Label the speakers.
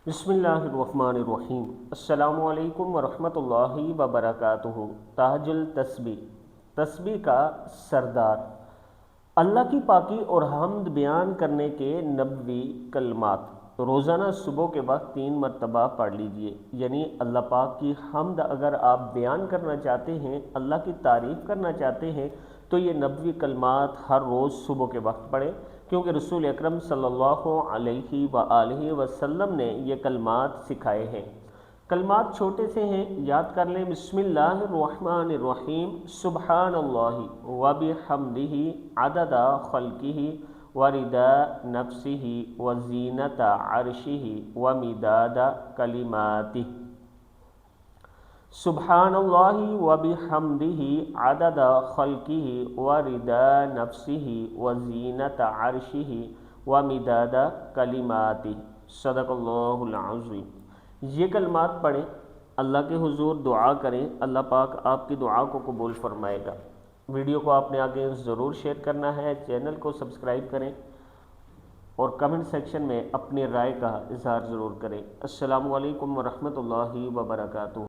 Speaker 1: बिस्मिल्लाहिर्रहमानिर्रहीम। अस्सलामु अलैकुम वरहमतुल्लाहि वबरकातुहू। ताजुल तस्बीह, तस्बीह का सरदार। अल्लाह की पाकी और हम्द बयान करने के नबवी कलमात रोज़ाना सुबह के वक्त 3 मरतबा पढ़ लीजिए। यानी अल्लाह पाक की हम्द अगर आप बयान करना चाहते हैं, अल्लाह की तारीफ़ करना चाहते हैं, तो ये नबवी कलमात हर रोज़ सुबह के वक्त पढ़ें, क्योंकि रसूल अकरम सल्लल्लाहु अलैहि वआलिहि वसल्लम ने ये कलमात सिखाए हैं। कलमात छोटे से हैं, याद कर लें। बिस्मिल्लाहिर्रहमानिर्रहीम, सुब्हानल्लाहि व बिहम्दिही अददा खल्किही व रिदा नफ्सिही व ज़ीनता अर्शिही व मिदादा कलिमातिही। सुब्हानल्लाहि व बिहम्दिही अददा खल्किही व रिदा नफ्सिही व ज़ीनता अर्शिही व मिदादा कलिमातिही। सदक़ल्लाहुल अज़ीम। ये कलमात पढ़ें, अल्लाह के हुजूर दुआ करें, अल्लाह पाक आपकी दुआ को कबूल फरमाएगा। वीडियो को आपने आगे ज़रूर शेयर करना है, चैनल को सब्सक्राइब करें और कमेंट सेक्शन में अपनी राय का इजहार ज़रूर करें। अस्सलामु अलैकुम वरहमतुल्लाहि वबरकातुहू।